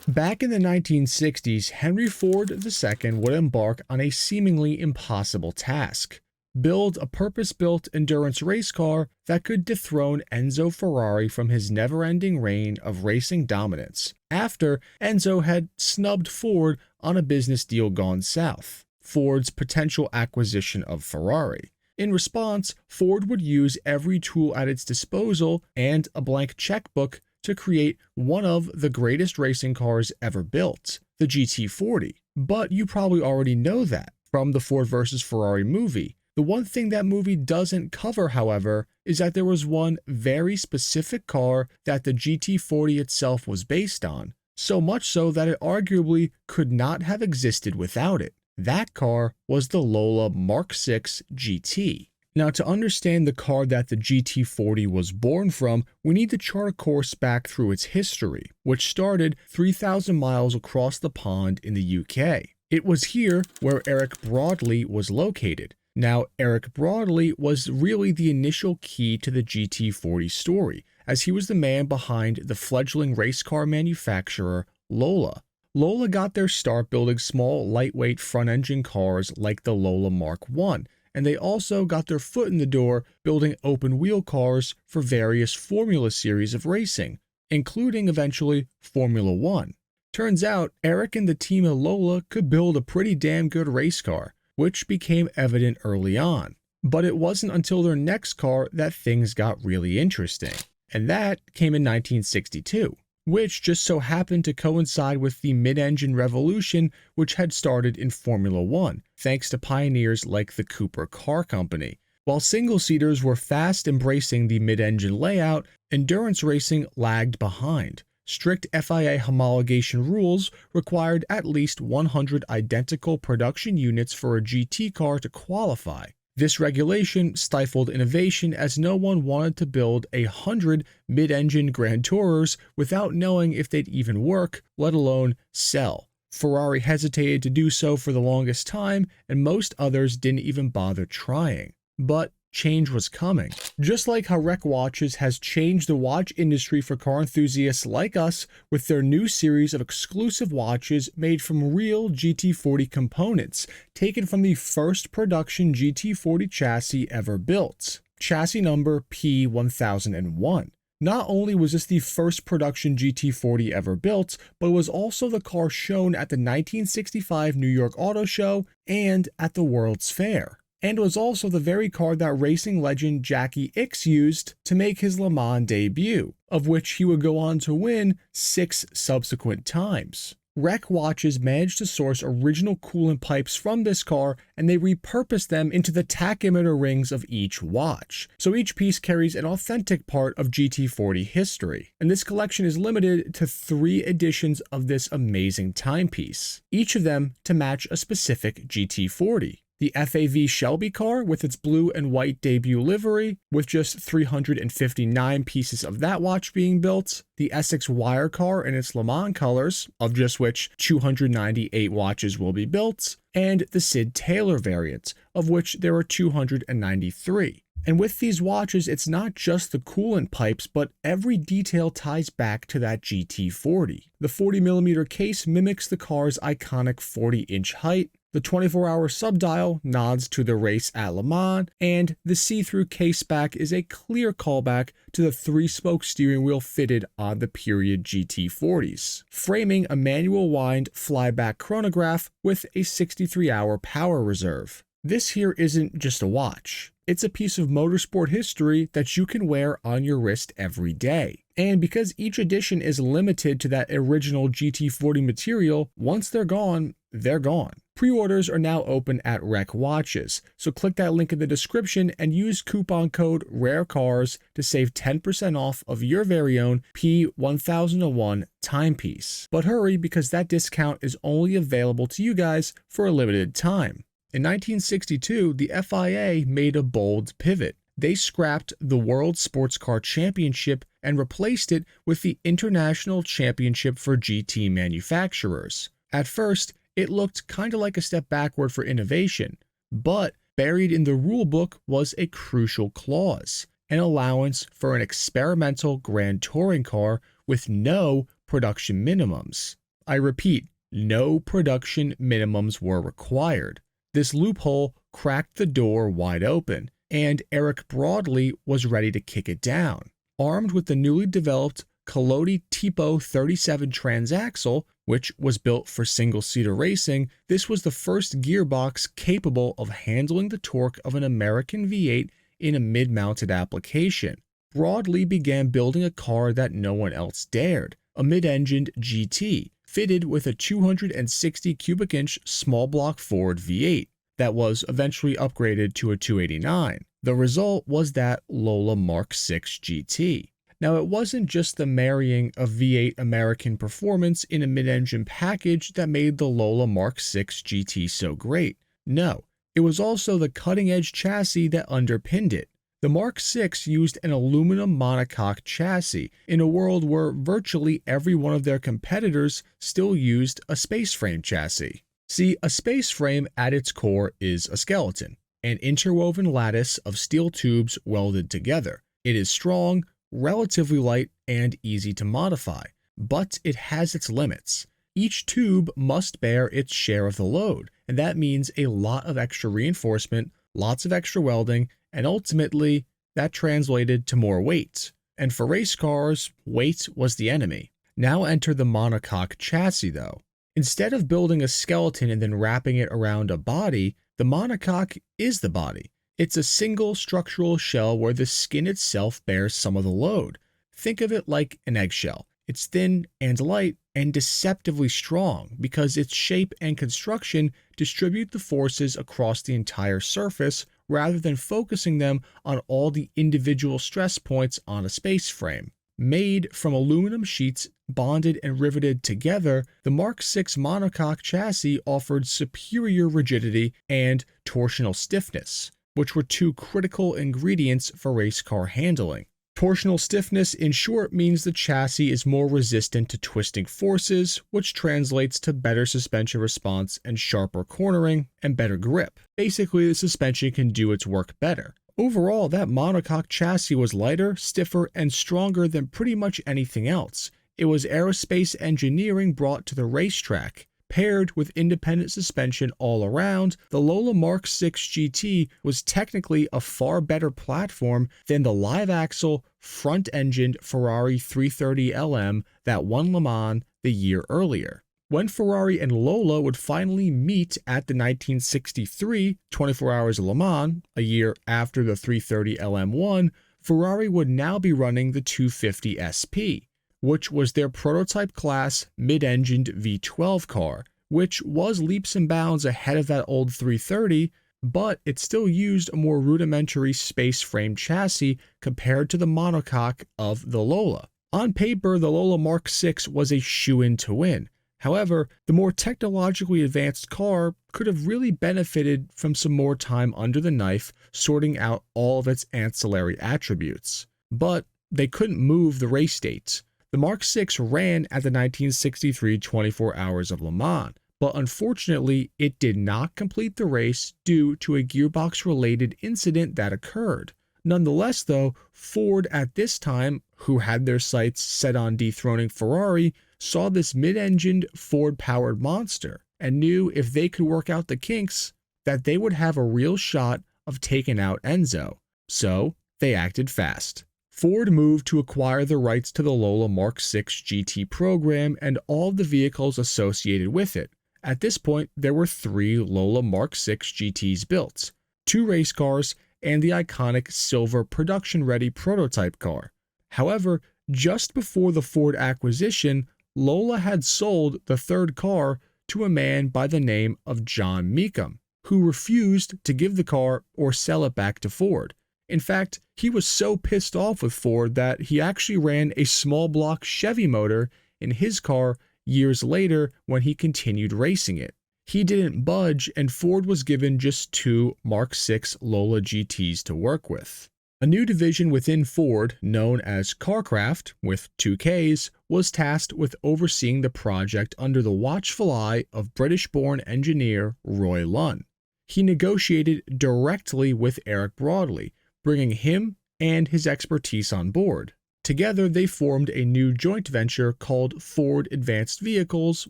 Back in the 1960s, Henry Ford II would embark on a seemingly impossible task: build a purpose-built endurance race car that could dethrone Enzo Ferrari from his never-ending reign of racing dominance, after Enzo had snubbed Ford on a business deal gone south, Ford's potential acquisition of Ferrari. In response, Ford would use every tool at its disposal and a blank checkbook to create one of the greatest racing cars ever built, the GT40. But you probably already know that from the Ford vs. Ferrari movie. The one thing that movie doesn't cover, however, is that there was one very specific car that the GT40 itself was based on, so much so that it arguably could not have existed without it. That car was the Lola MK6 GT. Now, to understand the car that the GT40 was born from, we need to chart a course back through its history, which started 3,000 miles across the pond in the UK. It was here where Eric Broadley was located. Now, Eric Broadley was really the initial key to the GT40 story, as he was the man behind the fledgling race car manufacturer Lola. Lola got their start building small, lightweight front-engine cars like the Lola Mark I, and they also got their foot in the door building open-wheel cars for various Formula series of racing, including eventually Formula One. Turns out, Eric and the team at Lola could build a pretty damn good race car, which became evident early on. But it wasn't until their next car that things got really interesting, and that came in 1962. Which just so happened to coincide with the mid-engine revolution which had started in Formula One, thanks to pioneers like the Cooper Car Company. While single-seaters were fast embracing the mid-engine layout, endurance racing lagged behind. Strict FIA homologation rules required at least 100 identical production units for a GT car to qualify. This regulation stifled innovation as no one wanted to build 100 mid-engine Grand Tourers without knowing if they'd even work, let alone sell. Ferrari hesitated to do so for the longest time, and most others didn't even bother trying. But change was coming. Just like how Rec Watches has changed the watch industry for car enthusiasts like us with their new series of exclusive watches made from real GT40 components, taken from the first production GT40 chassis ever built, chassis number P1001. Not only was this the first production GT40 ever built, but it was also the car shown at the 1965 New York Auto Show and at the World's Fair. And was also the very car that racing legend Jackie Ickx used to make his Le Mans debut, of which he would go on to win 6 subsequent times. Rec Watches managed to source original coolant pipes from this car, and they repurposed them into the tachymeter rings of each watch. So each piece carries an authentic part of GT40 history, and this collection is limited to 3 editions of this amazing timepiece, each of them to match a specific GT40. The FAV Shelby car with its blue and white debut livery, with just 359 pieces of that watch being built. The Essex Wire car in its Le Mans colors, of just which 298 watches will be built. And the Sid Taylor variant, of which there are 293. And with these watches, it's not just the coolant pipes, but every detail ties back to that GT40. The 40mm case mimics the car's iconic 40-inch height. The 24-hour subdial nods to the race at Le Mans, and the see-through case back is a clear callback to the 3-spoke steering wheel fitted on the period GT40s, framing a manual wind flyback chronograph with a 63-hour power reserve. This here isn't just a watch. It's a piece of motorsport history that you can wear on your wrist every day. And because each edition is limited to that original GT40 material, once they're gone, they're gone. Pre-orders are now open at Rec Watches, so click that link in the description and use coupon code RARECARS to save 10% off of your very own P1001 timepiece. But hurry, because that discount is only available to you guys for a limited time. In 1962, the FIA made a bold pivot. They scrapped the World Sports Car Championship and replaced it with the International Championship for GT manufacturers. At first, it looked kind of like a step backward for innovation, but buried in the rulebook was a crucial clause, an allowance for an experimental Grand Touring car with no production minimums. I repeat, no production minimums were required. This loophole cracked the door wide open, and Eric Broadley was ready to kick it down. Armed with the newly developed Collodi Tipo 37 transaxle, which was built for single-seater racing, this was the first gearbox capable of handling the torque of an American V8 in a mid-mounted application. Broadley began building a car that no one else dared, a mid-engined GT, fitted with a 260 cubic inch small block Ford V8 that was eventually upgraded to a 289. The result was that Lola MK6 GT. Now, it wasn't just the marrying of V8 American performance in a mid-engine package that made the Lola MK6 GT so great. No, it was also the cutting-edge chassis that underpinned it. The Mark VI used an aluminum monocoque chassis in a world where virtually every one of their competitors still used a space frame chassis. See, a space frame at its core is a skeleton, an interwoven lattice of steel tubes welded together. It is strong, relatively light, and easy to modify, but it has its limits. Each tube must bear its share of the load, and that means a lot of extra reinforcement, lots of extra welding, and ultimately, that translated to more weight. And for race cars, weight was the enemy. Now enter the monocoque chassis though. Instead of building a skeleton and then wrapping it around a body, the monocoque is the body. It's a single structural shell where the skin itself bears some of the load. Think of it like an eggshell. It's thin and light and deceptively strong because its shape and construction distribute the forces across the entire surface rather than focusing them on all the individual stress points on a space frame. Made from aluminum sheets bonded and riveted together, the Mark VI monocoque chassis offered superior rigidity and torsional stiffness, which were two critical ingredients for race car handling. Torsional stiffness, in short, means the chassis is more resistant to twisting forces, which translates to better suspension response and sharper cornering and better grip. Basically, the suspension can do its work better. Overall, that monocoque chassis was lighter, stiffer, and stronger than pretty much anything else. It was aerospace engineering brought to the racetrack. Paired with independent suspension all around, the Lola Mark VI GT was technically a far better platform than the live-axle, front-engined Ferrari 330 LM that won Le Mans the year earlier. When Ferrari and Lola would finally meet at the 1963 24 Hours of Le Mans, a year after the 330 LM won, Ferrari would now be running the 250 SP, which was their prototype class mid-engined V12 car, which was leaps and bounds ahead of that old 330, but it still used a more rudimentary space frame chassis compared to the monocoque of the Lola. On paper, the Lola Mark VI was a shoo-in to win. However, the more technologically advanced car could have really benefited from some more time under the knife sorting out all of its ancillary attributes. But they couldn't move the race dates. The Mark VI ran at the 1963 24 Hours of Le Mans, but unfortunately it did not complete the race due to a gearbox-related incident that occurred. Nonetheless though, Ford at this time, who had their sights set on dethroning Ferrari, saw this mid-engined Ford-powered monster and knew if they could work out the kinks, that they would have a real shot of taking out Enzo. So they acted fast. Ford moved to acquire the rights to the Lola Mark VI GT program and all the vehicles associated with it. At this point, there were 3 Lola Mark VI GTs built, 2 race cars, and the iconic silver production-ready prototype car. However, just before the Ford acquisition, Lola had sold the third car to a man by the name of John Mecum, who refused to give the car or sell it back to Ford. In fact, he was so pissed off with Ford that he actually ran a small block Chevy motor in his car years later when he continued racing it. He didn't budge, and Ford was given just 2 Mark VI Lola GTs to work with. A new division within Ford, known as Carcraft, with 2 Ks, was tasked with overseeing the project under the watchful eye of British-born engineer Roy Lunn. He negotiated directly with Eric Broadley, bringing him and his expertise on board. Together, they formed a new joint venture called Ford Advanced Vehicles,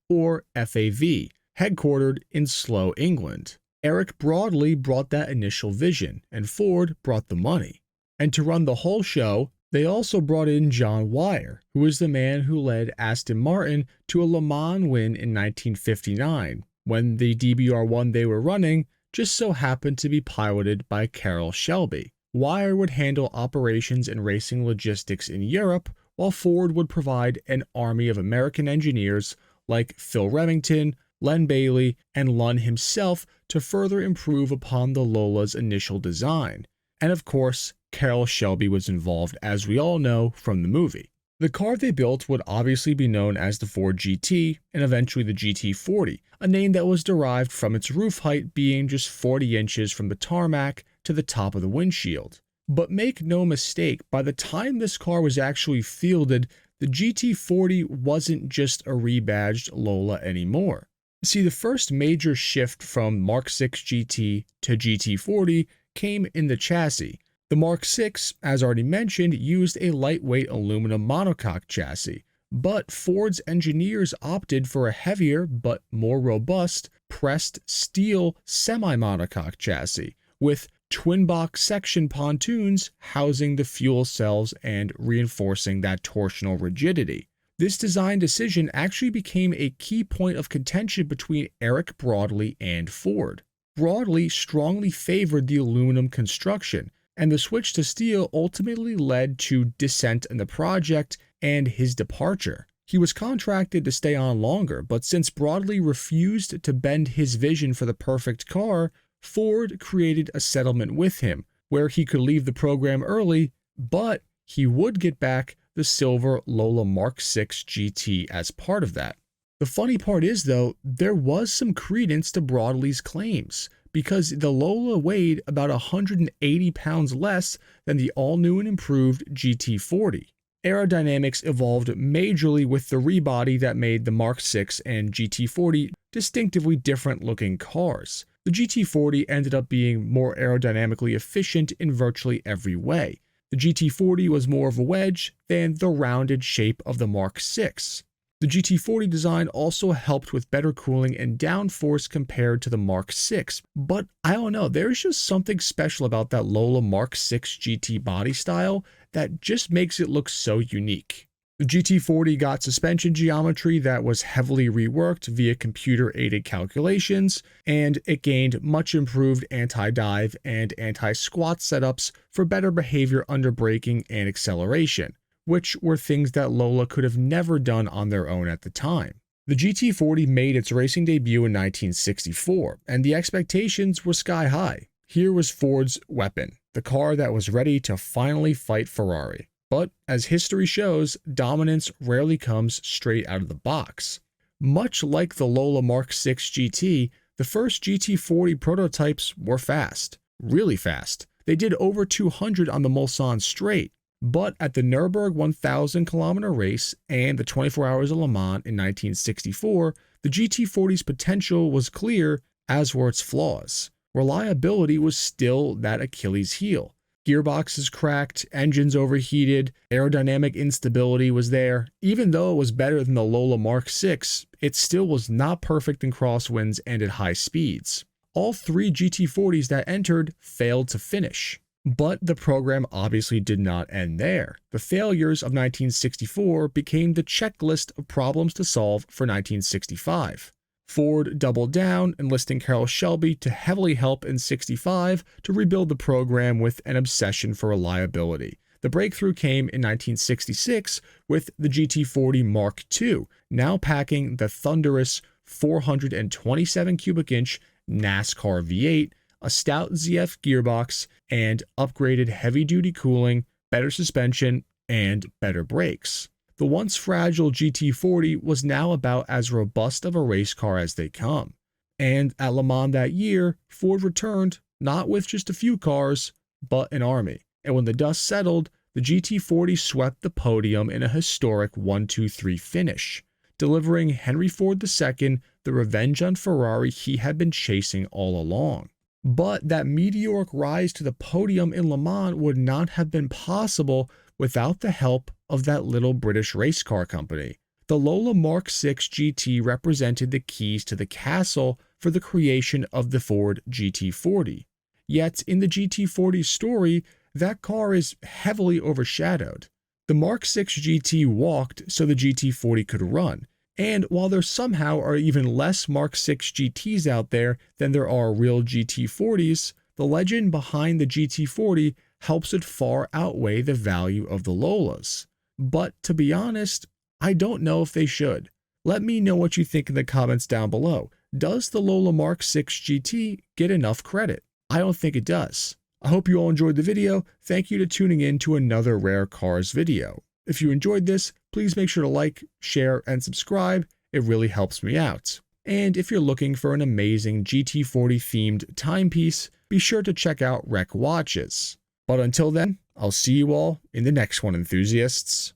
or FAV, headquartered in Slough, England. Eric Broadley brought that initial vision, and Ford brought the money. And to run the whole show, they also brought in John Wyer, who was the man who led Aston Martin to a Le Mans win in 1959, when the DBR1 they were running just so happened to be piloted by Carroll Shelby. Wyer would handle operations and racing logistics in Europe, while Ford would provide an army of American engineers like Phil Remington, Len Bailey, and Lunn himself to further improve upon the Lola's initial design. And of course, Carroll Shelby was involved, as we all know from the movie. The car they built would obviously be known as the Ford GT and eventually the GT40, a name that was derived from its roof height being just 40 inches from the tarmac to the top of the windshield. But make no mistake, by the time this car was actually fielded, the GT40 wasn't just a rebadged Lola anymore. See, the first major shift from Mark 6 GT to GT40 came in the chassis. The Mark 6, as already mentioned, used a lightweight aluminum monocoque chassis, but Ford's engineers opted for a heavier but more robust pressed steel semi-monocoque chassis with twin-box section pontoons housing the fuel cells and reinforcing that torsional rigidity. This design decision actually became a key point of contention between Eric Broadley and Ford. Broadley strongly favored the aluminum construction, and the switch to steel ultimately led to dissent in the project and his departure. He was contracted to stay on longer, but since Broadley refused to bend his vision for the perfect car, Ford created a settlement with him where he could leave the program early, but he would get back the silver Lola Mark 6 GT as part of that. The funny part is, though, there was some credence to Broadley's claims, because the Lola weighed about 180 pounds less than the all-new and improved GT40. Aerodynamics evolved majorly with the rebody that made the Mark 6 and GT40 distinctively different-looking cars. The GT40 ended up being more aerodynamically efficient in virtually every way. The GT40 was more of a wedge than the rounded shape of the Mark 6. The GT40 design also helped with better cooling and downforce compared to the Mark 6, but I don't know, there's just something special about that Lola Mark 6 GT body style that just makes it look so unique. The GT40 got suspension geometry that was heavily reworked via computer-aided calculations, and it gained much improved anti-dive and anti-squat setups for better behavior under braking and acceleration, which were things that Lola could have never done on their own at the time. The GT40 made its racing debut in 1964, and the expectations were sky high. Here was Ford's weapon, the car that was ready to finally fight Ferrari. But as history shows, dominance rarely comes straight out of the box. Much like the Lola Mark 6 GT, the first GT40 prototypes were fast, really fast. They did over 200 on the Mulsanne straight. But at the Nürburgring 1,000-kilometer race and the 24 Hours of Le Mans in 1964, the GT40's potential was clear, as were its flaws. Reliability was still that Achilles heel. Gearboxes cracked, engines overheated, aerodynamic instability was there. Even though it was better than the Lola Mark 6, it still was not perfect in crosswinds and at high speeds. All three GT40s that entered failed to finish. But the program obviously did not end there. The failures of 1964 became the checklist of problems to solve for 1965. Ford doubled down, enlisting Carroll Shelby to heavily help in 65 to rebuild the program with an obsession for reliability. The breakthrough came in 1966 with the GT40 Mark II, now packing the thunderous 427 cubic inch NASCAR V8, a stout ZF gearbox, and upgraded heavy-duty cooling, better suspension, and better brakes. The once fragile GT40 was now about as robust of a race car as they come. And at Le Mans that year, Ford returned, not with just a few cars, but an army. And when the dust settled, the GT40 swept the podium in a historic 1-2-3 finish, delivering Henry Ford II the revenge on Ferrari he had been chasing all along. But that meteoric rise to the podium in Le Mans would not have been possible without the help of that little British race car company. The Lola MK6 GT represented the keys to the castle for the creation of the Ford GT40. Yet, in the GT40 story, that car is heavily overshadowed. The MK6 GT walked so the GT40 could run, and while there somehow are even less MK6 GTs out there than there are real GT40s, the legend behind the GT40 helps it far outweigh the value of the Lolas. But to be honest, I don't know if they should. Let me know what you think in the comments down below. Does the Lola MK6 GT get enough credit? I don't think it does. I hope you all enjoyed the video. Thank you to tuning in to another Rare Cars video. If you enjoyed this, please make sure to like, share, and subscribe. It really helps me out. And if you're looking for an amazing GT40 themed timepiece, be sure to check out Rec Watches. But until then, I'll see you all in the next one, enthusiasts.